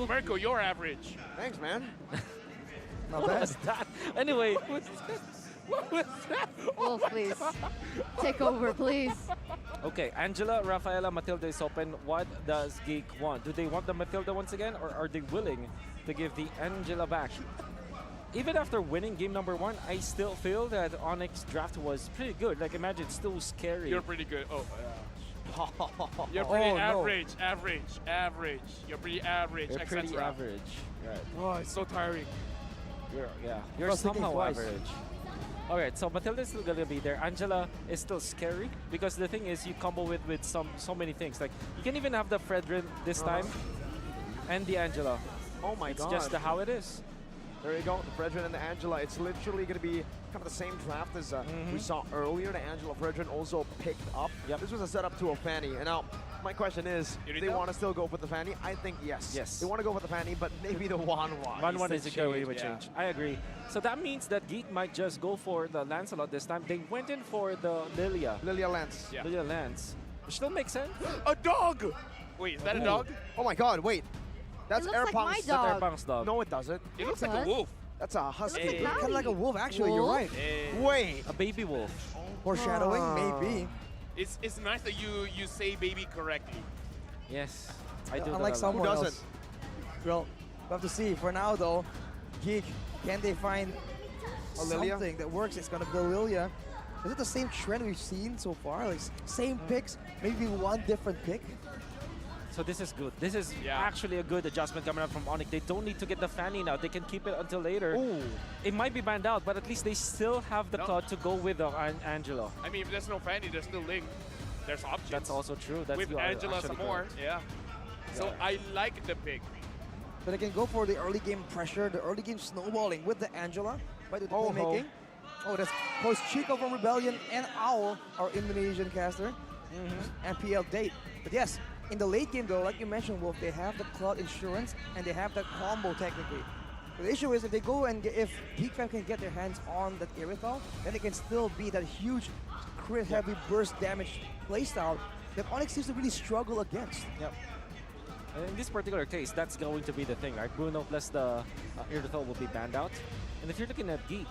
Mirko, you're average. Thanks, man. Not What bad. was that? Anyway, What was that? Wolf, please. Take over, please. okay, Angela, Rafaela, Matilda is open. What does Geek want? Do they want the Matilda once again, or are they willing to give the Angela back? Even after winning game number 1, I still feel that Onic's draft was pretty good. Like, imagine, it's still scary. You're pretty good. Oh, you're pretty Oh, no. average. You're pretty average. You're pretty etc. average. Right. Oh, it's so tiring. You're was thinking somehow twice. average. All right, so Matilda is still gonna be there. Angela is still scary because the thing is you combo with so many things. Like you can even have the Fredrin this time, and the Angela. Oh my It's god. just how it is. There you go, the Fredrin and the Angela. It's literally going to be kind of the same draft as we saw earlier. The Angela Fredrin also picked up. Yep. This was a setup to a Fanny. And now, my question is, You do need they that? want to still go for the Fanny? I think yes. Yes. They want to go for the Fanny, but maybe the 1-1. 1-1 is a good way to yeah. change. I agree. So that means that Geek might just go for the Lancelot this time. They went in for the Lilia. Lilia Lance. Yeah. Lilia Lance. Which still makes sense. A dog! Wait, is that a dog? Oh my god, wait. That's It looks like my Airpunk's. dog. Airpunk's dog. No, it doesn't. It looks like does. a wolf. That's a husky. It looks like Kind of like a Maui. wolf, actually. Wolf? You're right. Eh, Wait. A baby wolf. Foreshadowing, Ah. maybe. It's nice that you say baby correctly. Yes. I do. Unlike that a lot. someone Who else. doesn't? Well, we'll have to see. For now, though, Geek, can they find Lilia? something that works? It's going to be Lilia. Is it the same trend we've seen so far? Like same picks, maybe one different pick? So this is good. This is Yeah. actually a good adjustment coming up from Onic. They don't need to get the Fanny now. They can keep it until later. Ooh. It might be banned out, but at least they still have the No. cloud to go with Angelo. I mean, if there's no Fanny, there's still Ling. There's options. That's also true. That's with you are Angela actually some more. correct. Yeah. So I like the pick. But they can go for the early game pressure, the early game snowballing with the Angela by the Oh, playmaking. Oh, that's post Chico from Rebellion and Owl, our Indonesian caster, and PL Date. But yes, in the late game though, like you mentioned, Wolf, they have the Cloud Insurance and they have that combo technically. But the issue is if they go and if Geek Fam can get their hands on that Irithal, then they can still be that huge crit heavy burst damage playstyle that Onyx seems to really struggle against. Yep. And in this particular case, that's going to be the thing, right? Bruno plus the Irithel will be banned out. And if you're looking at Geek,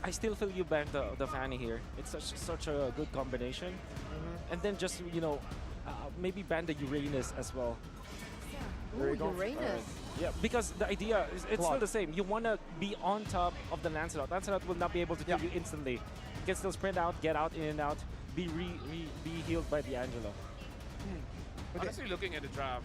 I still feel you ban the Fanny here. It's such a good combination. And then just, you know, maybe ban the Uranus as well. There you Ooh, go. Uranus. Yeah, because the idea is it's still the same. You want to be on top of the Lancelot. Lancelot will not be able to kill you instantly. You can still sprint out, get out, in and out, be healed by the Angela. Honestly, looking at the draft,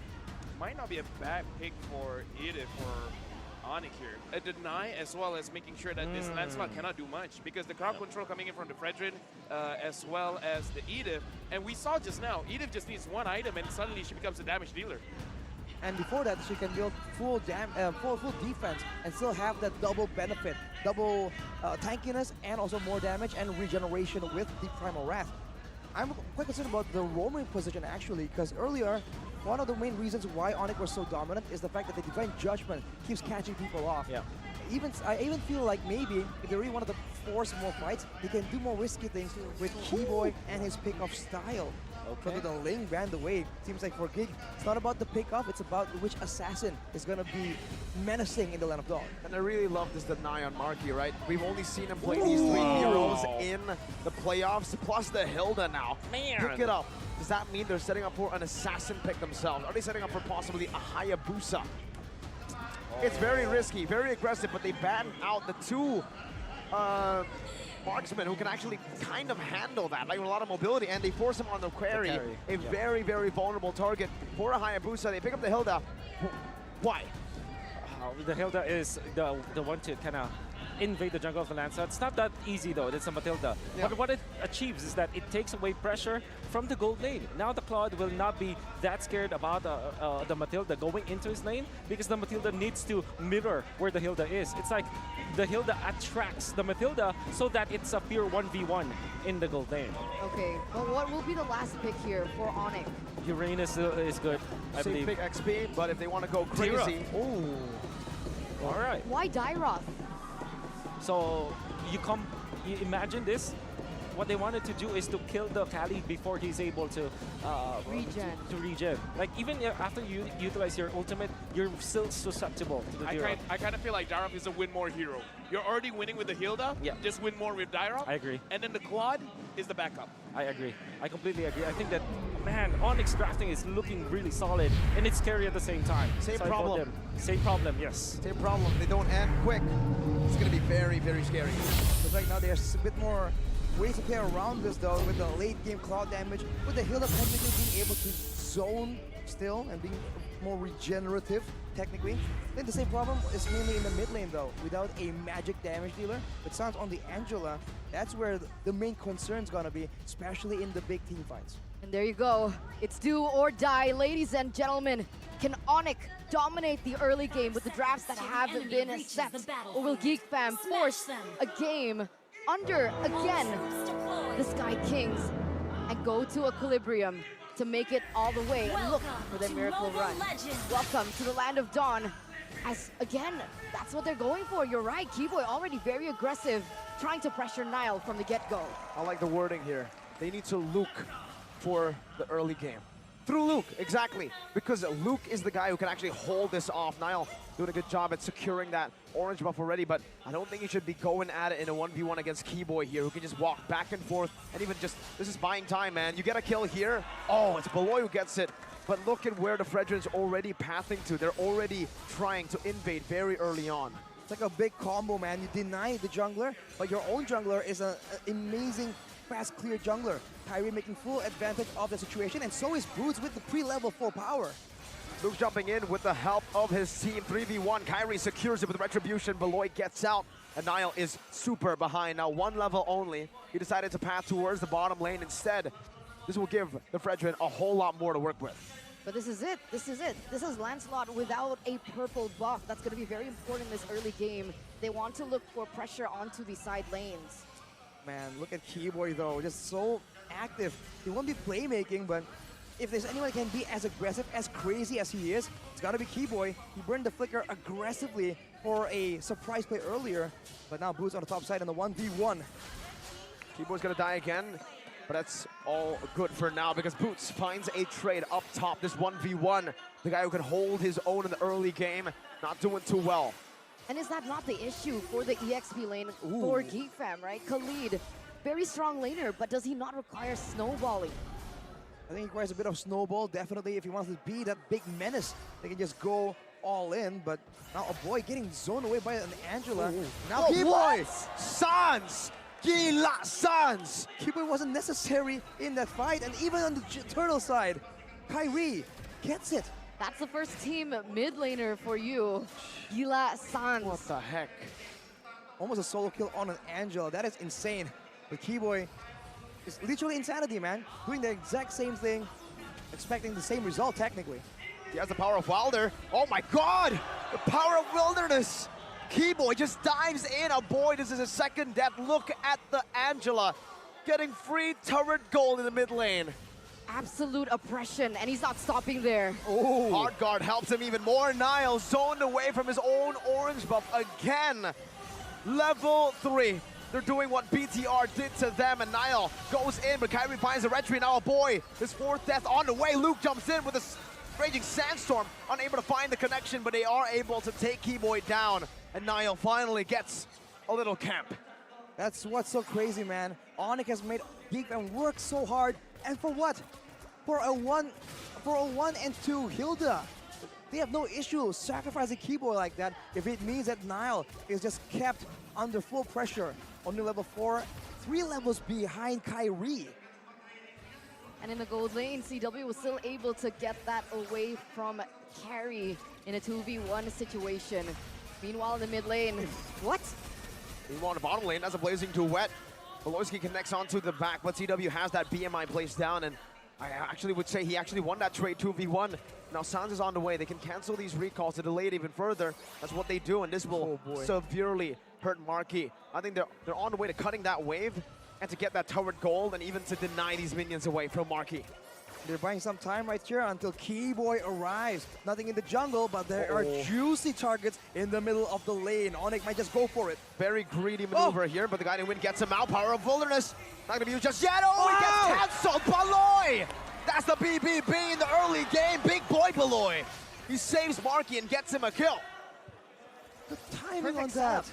might not be a bad pick for Edith or Onic here. A deny as well as making sure that this Lancelot cannot do much because the crowd control coming in from the Fredrin as well as the Edith. And we saw just now, Edith just needs one item and suddenly she becomes a damage dealer. And before that, she can build full defense and still have that double benefit, double tankiness, and also more damage and regeneration with the Primal Wrath. I'm quite concerned about the roaming position actually, because earlier, one of the main reasons why Onic was so dominant is the fact that the Divine Judgment keeps catching people off. Yeah. I even feel like maybe if they really wanted to force more fights, they can do more risky things with Keyboy and his pick-off style. Okay. So the Ling ran the way. Seems like for Geek, it's not about the pick-off, it's about which assassin is going to be menacing in the Land of Dawn. And I really love this deny on Marky, right? We've only seen him play these 3 heroes in the playoffs, plus the Hilda now. Man. Pick it up. Does that mean they're setting up for an assassin pick themselves? Are they setting up for possibly a Hayabusa? It's very risky, very aggressive, but they ban out the 2 marksmen who can actually kind of handle that, like with a lot of mobility, and they force him on the carry. A very, very vulnerable target for a Hayabusa. They pick up the Hilda. Why? The Hilda is the one to kind of invade the jungle of the Lancelot. It's not that easy though, it's a Matilda. Yeah. But what it achieves is that it takes away pressure from the gold lane. Now the Claude will not be that scared about the Matilda going into his lane because the Matilda needs to mirror where the Hilda is. It's like the Hilda attracts the Matilda so that it's a pure 1v1 in the gold lane. Okay, but what will be the last pick here for Onic? Uranus is good, I Same believe. big XP, but if they want to go crazy, ooh. All right. Why Dairoth? So you imagine this. what they wanted to do is to kill the Kali before he's able to Regen. to regen. Like even after you utilize your ultimate, you're still susceptible to the zero. I kind of feel like Dyrop is a win more hero. You're already winning with the Hilda, Yeah. just win more with Dyrop. I agree. And then the Claude is the backup. I agree. I completely agree. I think that, man, Onyx drafting is looking really solid, and it's scary at the same time. Same So I vote problem. them. Same problem, yes. Same problem. They don't end quick. It's going to be very, very scary. Because right now there's a bit more ways to play around this though, with the late game cloud damage, with the Hilda technically being able to zone still and being more regenerative technically. Then the same problem is mainly in the mid lane though, without a magic damage dealer. It sounds on the Angela, that's where the main concern's gonna be, especially in the big team fights. And there you go. It's do or die, ladies and gentlemen. Can Onic dominate the early game with the drafts that haven't been set? Or will Geek Fam force a game under, again, the Sky Kings and go to Equilibrium to make it all the way and look for their miracle run? Welcome to the Land of Dawn. As, again, that's what they're going for. You're right, Keyboy already very aggressive, trying to pressure Nile from the get-go. I like the wording here. They need to Luke for the early game. Through Luke, exactly. Because Luke is the guy who can actually hold this off. Nile doing a good job at securing that orange buff already, but I don't think he should be going at it in a 1v1 against Keyboy here, who can just walk back and forth and even just, this is buying time, man. You get a kill here. Oh, it's Beloy who gets it. But look at where the Fredrin's already pathing to. They're already trying to invade very early on. It's like a big combo, man. You deny the jungler, but your own jungler is an amazing fast clear jungler. Kyrie making full advantage of the situation, and so is Boots with the pre-level 4 power. Luke's jumping in with the help of his team. 3v1, Kyrie secures it with Retribution. Beloy gets out, and Nile is super behind. Now 1 level only. He decided to path towards the bottom lane instead. This will give the Fredrin a whole lot more to work with. But this is it. This is it. This is Lancelot without a purple buff. That's going to be very important in this early game. They want to look for pressure onto the side lanes. Man, look at Keyboy though, just so active. He won't be playmaking, but if there's anyone that can be as aggressive, as crazy as he is, it's gotta be Keyboy. He burned the flicker aggressively for a surprise play earlier, but now Boots on the top side in the 1v1. Keyboy's gonna die again, but that's all good for now because Boots finds a trade up top. This 1v1, the guy who can hold his own in the early game, not doing too well. And is that not the issue for the EXP lane for Geek Fam, right? Khalid, very strong laner, but does he not require snowballing? I think he requires a bit of snowball, definitely, if he wants to be that big menace. They can just go all in, but now a boy getting zoned away by an Angela. Now Oh, Keyboy! Sans! Gila Sans! Keyboy wasn't necessary in that fight, and even on the turtle side, Kyrie gets it. That's the first team mid laner for you, Gila Sans. What the heck? Almost a solo kill on an Angela. That is insane. But Keyboy is literally insanity, man. Doing the exact same thing, expecting the same result, technically. He has the power of Wilder. Oh my god! The power of Wilderness! Keyboy just dives in. Oh boy, this is his second death. Look at the Angela getting free turret gold in the mid lane. Absolute oppression, and he's not stopping there. Oh, hard guard helps him even more. Nile zoned away from his own orange buff again. Level 3. They're doing what BTR did to them, and Nile goes in, but Kyrie finds a retreat. Now, oh boy, his 4th death on the way. Luke jumps in with a raging sandstorm, unable to find the connection, but they are able to take Keyboy down, and Nile finally gets a little camp. That's what's so crazy, man. Onic has made Geek and work so hard, and for what? For a 1 and 2 Hilda. They have no issue sacrificing Keyboy like that if it means that Nile is just kept under full pressure. Only level 4, 3 levels behind Kyrie. And in the gold lane, CW was still able to get that away from Carry in a 2v1 situation. Meanwhile, in the mid lane, what? Meanwhile, in the bottom lane, that's a blazing duet. Beloyski connects onto the back, but CW has that BMI placed down, and I actually would say he actually won that trade 2v1. Now Sans is on the way. They can cancel these recalls to delay it even further. That's what they do, and this will severely hurt Marquee. I think they're on the way to cutting that wave and to get that turret gold and even to deny these minions away from Marquee. They're buying some time right here until Keyboy arrives. Nothing in the jungle, but there are juicy targets in the middle of the lane. Onic might just go for it. Very greedy maneuver here, but the guiding wind gets him out. Power of Wilderness. Not going to be used just yet. Oh, he gets cancelled. Baloy! That's the BBB in the early game. Big boy Baloy. He saves Marky and gets him a kill. The timing on that.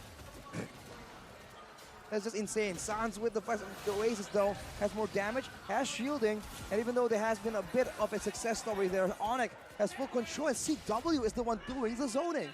That's just insane. Sans with the Oasis though has more damage, has shielding, and even though there has been a bit of a success story there, Onic has full control, and CW is the one doing the zoning.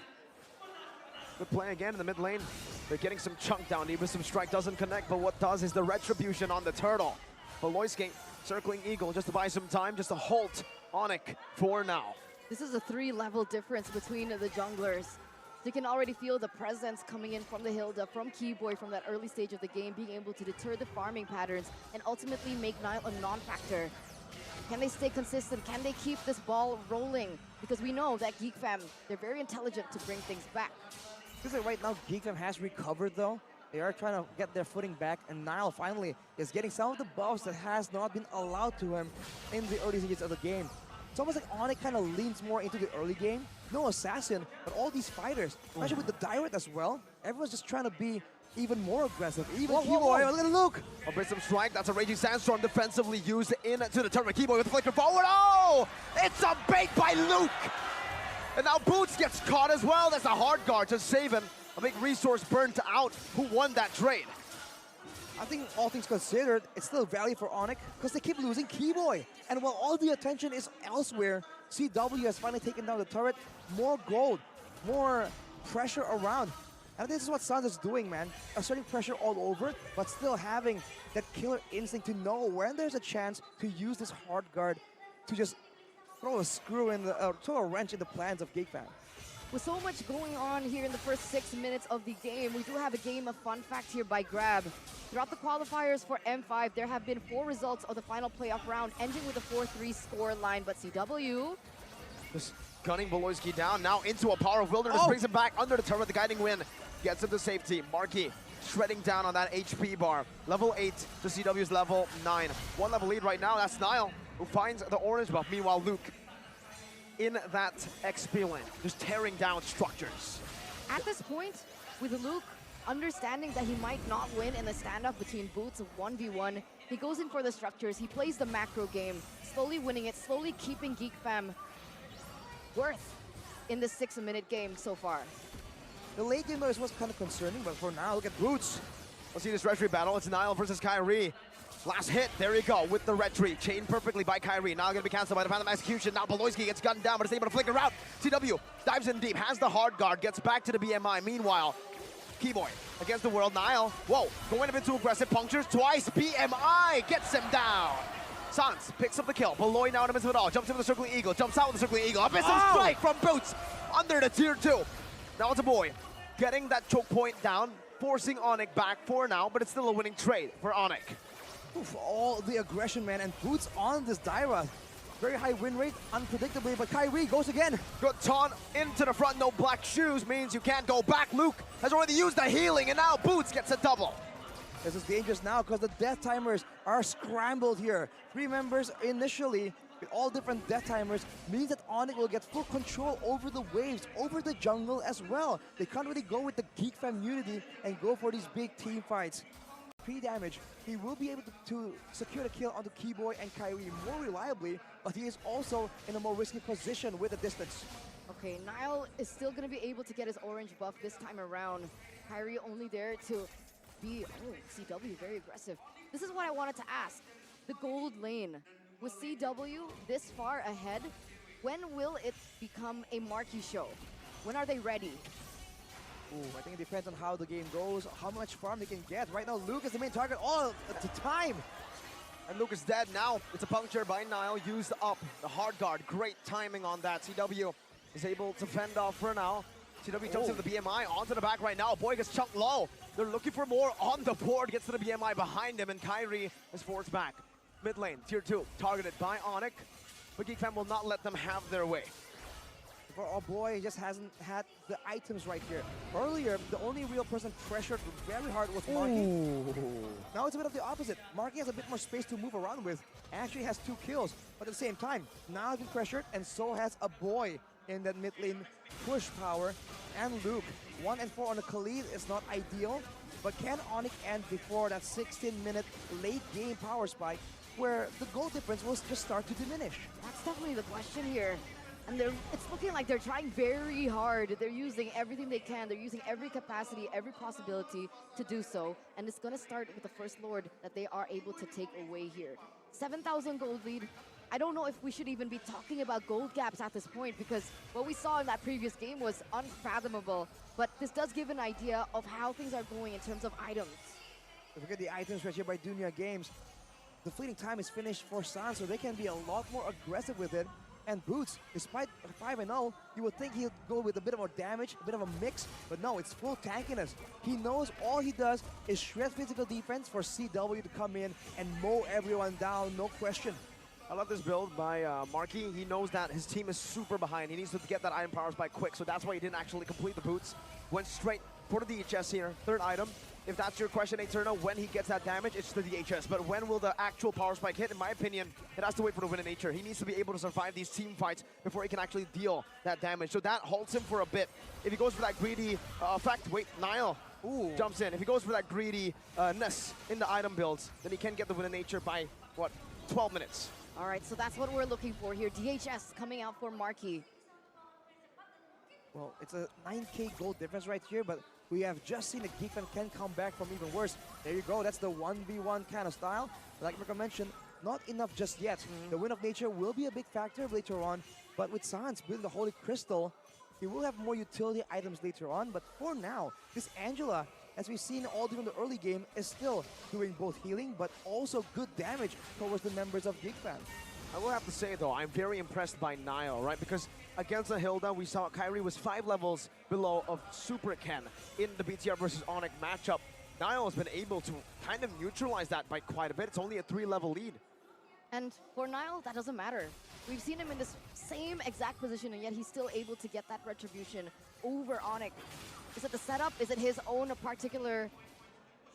Good play again in the mid lane. They're getting some chunk down. Even some strike doesn't connect, but what does is the retribution on the turtle. Baloyski circling Eagle just to buy some time, just to halt Onic for now. This is a 3-level difference between the junglers. You can already feel the presence coming in from the Hilda, from Keyboy, from that early stage of the game, being able to deter the farming patterns and ultimately make Nile a non-factor. Can they stay consistent? Can they keep this ball rolling? Because we know that Geek Fam, they're very intelligent to bring things back. Because right now Geek Fam has recovered though. They are trying to get their footing back, and Nile finally is getting some of the buffs that has not been allowed to him in the early stages of the game. It's almost like Onic kind of leans more into the early game. No assassin, but all these fighters, especially with the Direct as well, everyone's just trying to be even more aggressive. Even Keyboy, look at Luke! A bit some strike, that's a Raging Sandstorm defensively used into the turret. Keyboy with the flicker forward, oh! It's a bait by Luke! And now Boots gets caught as well. That's a hard guard to save him. A big resource burnt out. Who won that trade? I think all things considered, it's still value for Onic because they keep losing Keyboy. And while all the attention is elsewhere, CW has finally taken down the turret. More gold, more pressure around. And this is what Sans is doing, man. Asserting pressure all over, but still having that killer instinct to know when there's a chance to use this hard guard to just throw a screw in the, throw a wrench in the plans of Geek Fam. With so much going on here in the first 6 minutes of the game, we do have a game of fun fact here by Grab. Throughout the qualifiers for M5, there have been 4 results of the final playoff round, ending with a 4-3 score line, but CW... Just gunning Baloyski down, now into a Power of Wilderness, brings him back under the turret. The guiding wind gets him to safety. Marky shredding down on that HP bar. Level 8 to CW's level 9. 1 level lead right now, that's Nile, who finds the orange buff. Meanwhile, Luke in that XP lane, just tearing down structures. At this point, with Luke understanding that he might not win in the standoff between Boots 1v1, he goes in for the structures, he plays the macro game, slowly winning it, slowly keeping Geek Fam worth in this 6-minute game so far. The late game was kind of concerning, but for now, look at Boots. Let's see this retry battle. It's Nile versus Kyrie. Last hit, there you go, with the retry. Chained perfectly by Kyrie. Now gonna be cancelled by the Phantom Execution. Now Baloyski gets gunned down, but is able to flicker out. CW dives in deep, has the hard guard, gets back to the BMI. Meanwhile, Keyboy against the world. Nile, whoa, going a bit too aggressive, punctures twice. BMI gets him down. Sans picks up the kill. Baloy now in the midst of it all. Jumps into the Circling Eagle, jumps out with the Circling Eagle. A missile strike from Boots under the tier 2. Now it's a boy getting that choke point down, forcing Onic back for now, but it's still a winning trade for Onic. Oof, all the aggression, man, and Boots on this Dyra. Very high win rate, unpredictably, but Kyrie goes again. Good taunt into the front, no black shoes means you can't go back. Luke has already used the healing, and now Boots gets a double. This is dangerous now because the death timers are scrambled here. 3 members initially with all different death timers means that Onic will get full control over the waves, over the jungle as well. They can't really go with the Geek Fam unity and go for these big team fights. Pre-damage, he will be able to secure the kill onto Keyboy and Kyrie more reliably, but he is also in a more risky position with the distance. Okay, Nile is still going to be able to get his orange buff this time around. Kyrie only there to be, CW, very aggressive. This is what I wanted to ask. The gold lane, with CW this far ahead, when will it become a marquee show? When are they ready? Ooh, I think it depends on how the game goes, how much farm they can get. Right now, Luke is the main target all the time. And Luke is dead now. It's a puncture by Nile, used up the hard guard. Great timing on that. CW is able to fend off for now. CW jumps into the BMI, onto the back right now. Boy gets chunked low. They're looking for more on the board, gets to the BMI behind him, and Kyrie is forced back. Mid lane, tier 2, targeted by Onic, but Geek Fam will not let them have their way. for our boy. He just hasn't had the items right here. Earlier, the only real person pressured very hard was Marky. Now it's a bit of the opposite. Marky has a bit more space to move around with. Actually has 2 kills, but at the same time, now he's been pressured, and so has a boy in that mid lane push power. And Luke, 1 and 4 on the Khalid is not ideal, but can Onic end before that 16-minute late game power spike where the goal difference will just start to diminish? That's definitely the question here. And it's looking like they're trying very hard. They're using everything they can. They're using every capacity, every possibility to do so. And it's going to start with the first Lord that they are able to take away here. 7,000 gold lead. I don't know if we should even be talking about gold gaps at this point, because what we saw in that previous game was unfathomable. But this does give an idea of how things are going in terms of items. If we get the items right here by Dunya Games, the fleeting time is finished for San, so they can be a lot more aggressive with it. And Boots, despite 5-0, you would think he'll go with a bit more damage, a bit of a mix, but no, it's full tankiness. He knows all he does is shred physical defense for CW to come in and mow everyone down, no question. I love this build by Marky. He knows that his team is super behind. He needs to get that item power spike quick, so that's why he didn't actually complete the boots. Went straight for the DHS here, 3rd item. If that's your question, Eterna, when he gets that damage, it's the DHS. But when will the actual power spike hit? In my opinion, it has to wait for the win in nature. He needs to be able to survive these team fights before he can actually deal that damage. So that halts him for a bit. If he goes for that greedy effect, wait, Niall jumps in. If he goes for that greediness in the item builds, then he can get the win in nature by, what, 12 minutes. All right, so that's what we're looking for here. DHS coming out for Marky. Well, it's a 9k gold difference right here, but we have just seen that Geek can come back from even worse. There you go, that's the 1v1 kind of style. Like Mirko mentioned, not enough just yet. The win of nature will be a big factor later on, but with Sans building the Holy Crystal, he will have more utility items later on. But for now, this Angela, as we've seen all during the early game, is still doing both healing, but also good damage towards the members of Geek Fam. I will have to say, though, I'm very impressed by Niall, right? Because against the Hilda, we saw Kyrie was 5 levels below of Super Ken in the BTR versus Onic matchup. Niall has been able to kind of neutralize that by quite a bit. It's only a 3-level lead. And for Niall, that doesn't matter. We've seen him in this same exact position, and yet he's still able to get that retribution over Onic. Is it the setup? Is it his own particular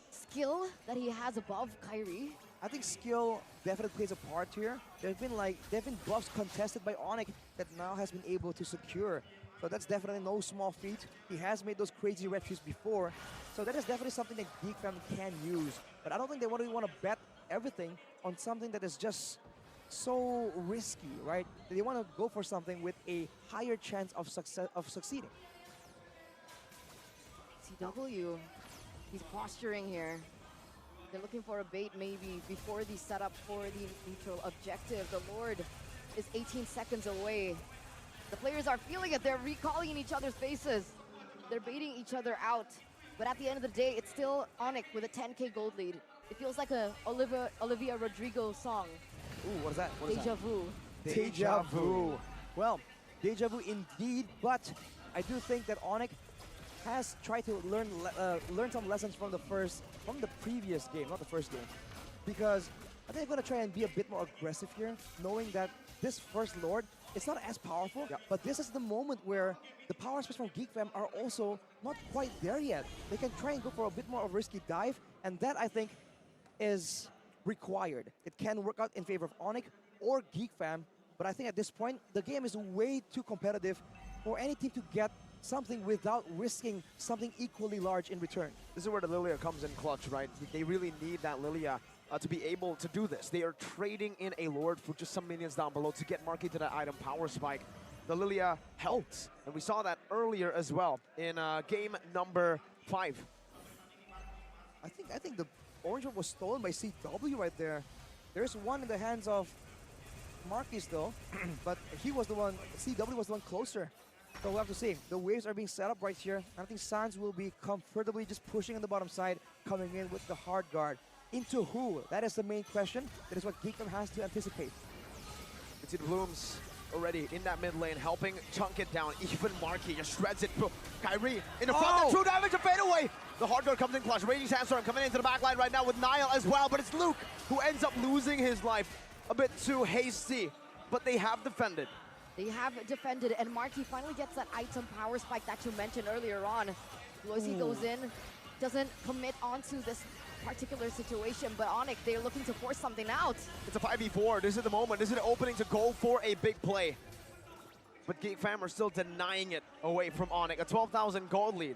skill that he has above Kyrie? I think skill definitely plays a part here. There have been buffs contested by Onic that now has been able to secure. So that's definitely no small feat. He has made those crazy retries before. So that is definitely something that Geek Fam can use. But I don't think they want to bet everything on something that is just so risky, right? They want to go for something with a higher chance of succeeding. CW, he's posturing here. They're looking for a bait maybe before the setup for the neutral objective. The Lord is 18 seconds away. The players are feeling it. They're recalling in each other's faces. They're baiting each other out. But at the end of the day, it's still Onic with a 10k gold lead. It feels like a Olivia Rodrigo song. Ooh, what is that? Deja vu. Deja vu. Well, deja vu indeed, but I do think that Onic has tried to learn some lessons from the previous game, not the first game, because I think they're going to try and be a bit more aggressive here, knowing that this first Lord, it's not as powerful, but this is the moment where the power spikes from Geek Fam are also not quite there yet. They can try and go for a bit more of a risky dive, and that I think is required. It can work out in favor of Onic or Geek Fam, but I think at this point, the game is way too competitive for any team to get something without risking something equally large in return. This is where the Lilia comes in clutch, right? They really need that Lilia to be able to do this. They are trading in a Lord for just some minions down below to get Marky to that item power spike. The Lilia helps, and we saw that earlier as well in game number 5. I think the orange one was stolen by CW right there. There's one in the hands of Marky still, but he was the one, CW was the one closer. So we'll have to see. The waves are being set up right here. I think Sans will be comfortably just pushing on the bottom side, coming in with the hard guard. Into who? That is the main question. That is what Geek Fam has to anticipate. You see the Blooms already in that mid lane, helping chunk it down. Even Marky just shreds it. Kyrie in the front, the true damage, a fade away. The hard guard comes in clutch. Raging Sandstorm coming into the back line right now with Niall as well, but it's Luke who ends up losing his life. A bit too hasty, but they have defended. They have defended, and Marky finally gets that item power spike that you mentioned earlier on. Loisy goes in, doesn't commit onto this particular situation, but Onic, they're looking to force something out. It's a 5v4. This is the moment. This is the opening to go for a big play. But Geek Fam are still denying it away from Onic. A 12,000 gold lead.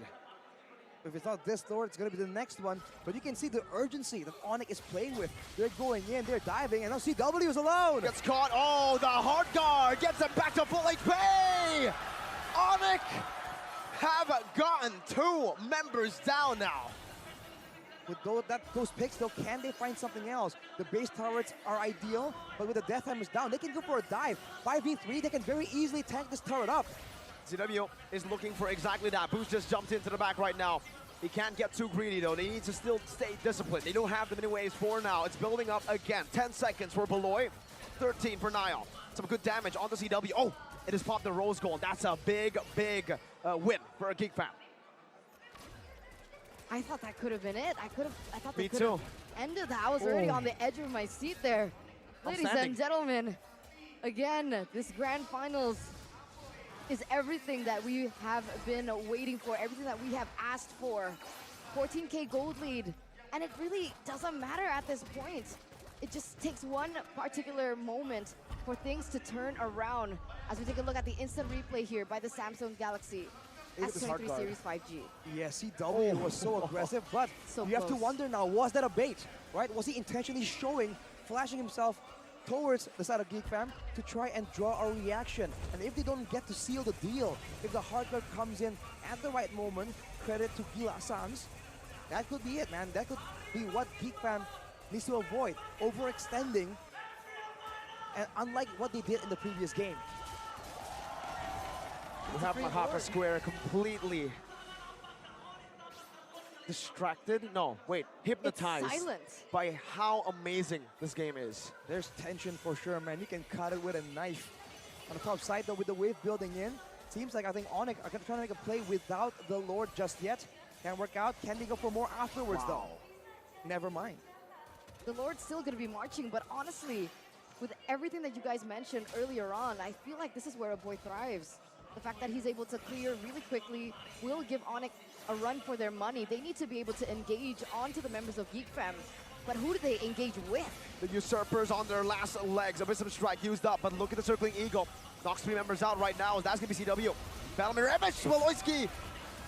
If it's not this Lord, it's going to be the next one. But you can see the urgency that Onic is playing with. They're going in, they're diving, and now CW is alone. Gets caught. Oh, the hard guard gets him back to full HP. Onic have gotten 2 members down now. With those picks, though, can they find something else? The base turrets are ideal, but with the Death Hammers down, they can go for a dive. 5v3, they can very easily tank this turret up. CW is looking for exactly that. Boost just jumped into the back right now. He can't get too greedy, though. They need to still stay disciplined. They don't have the mini waves for now. It's building up again. 10 seconds for Beloy, 13 for Niall. Some good damage on the CW. Oh, it has popped the Rose Gold. That's a big, big win for a Geek Fam. I thought that could have been it. I thought Me they could too. have ended that. I was already on the edge of my seat there. Ladies Outstanding. and gentlemen, again, this grand finals is everything that we have been waiting for, everything that we have asked for. 14K gold lead, and it really doesn't matter at this point. It just takes one particular moment for things to turn around as we take a look at the instant replay here by the Samsung Galaxy Look at this hard S23 guard. Series 5G. Yeah, CW was so aggressive, but So you have to close. wonder now, was that a bait, right? Was he intentionally flashing himself towards the side of Geek Fam to try and draw a reaction? And if they don't get to seal the deal, if the hard guard comes in at the right moment, credit to Gila Sans, that could be it, man. That could be what Geek Fam needs to avoid, overextending, and unlike what they did in the previous game. We have Mahapa Square completely distracted. No, wait, hypnotized silent. by how amazing this game is. There's tension for sure, man. You can cut it with a knife. On the top side, though, with the wave building in, seems like I think Onic are trying to make a play without the Lord just yet. Can't work out. Can they go for more afterwards, though? Never mind. The Lord's still going to be marching, but honestly, with everything that you guys mentioned earlier on, I feel like this is where a boy thrives. The fact that he's able to clear really quickly will give Onic a run for their money. They need to be able to engage onto the members of Geek Fam. But who do they engage with? The Usurpers on their last legs. A Wisdom Strike used up, but look at the Circling Eagle. Knocks 3 members out right now. That's going to be CW. Valamir Image, Woloyski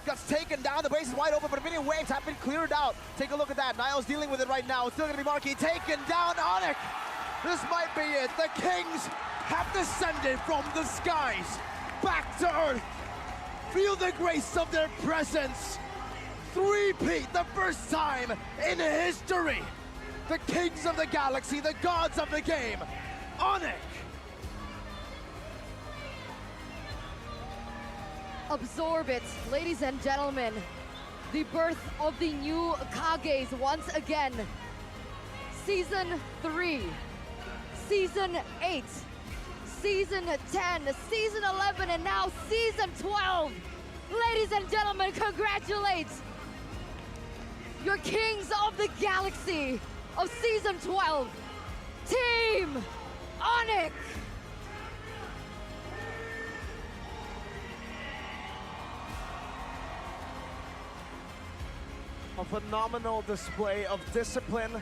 gets taken down. The base is wide open, but many waves have been cleared out. Take a look at that. Niall's dealing with it right now. It's still going to be Marky taken down. Onic. This might be it. The Kings have descended from the skies back to earth. Feel the grace of their presence. Three-peat, the first time in history. The Kings of the Galaxy, the gods of the game. Onic. Absorb it, ladies and gentlemen. The birth of the new Kages once again. Season 3, Season 8, Season 10, Season 11, and now Season 12. Ladies and gentlemen, congratulate your Kings of the Galaxy of Season 12, Team Onic. A phenomenal display of discipline,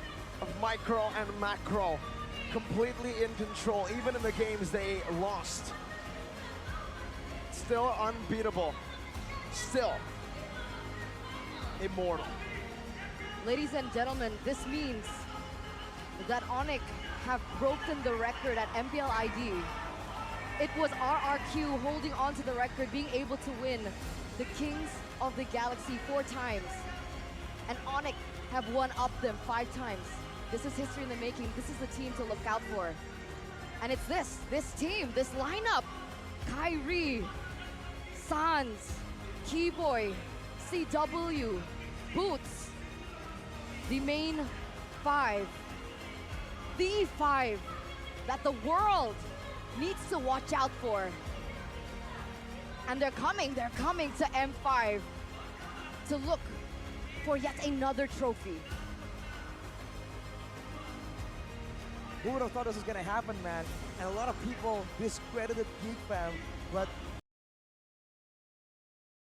of micro and macro. Completely in control, even in the games they lost. Still unbeatable. Still immortal. Ladies and gentlemen, this means that Onic have broken the record at MPL ID. It was RRQ holding on to the record, being able to win the Kings of the Galaxy 4 times. And Onic have one-up them 5 times. This is history in the making. This is the team to look out for. And it's this team, this lineup. Kyrie, Sans, Keyboy, CW, Boots. The main 5. The 5 that the world needs to watch out for. And they're coming to M5 to look for yet another trophy. Who would have thought this was gonna happen, man? And a lot of people discredited Geek fam, but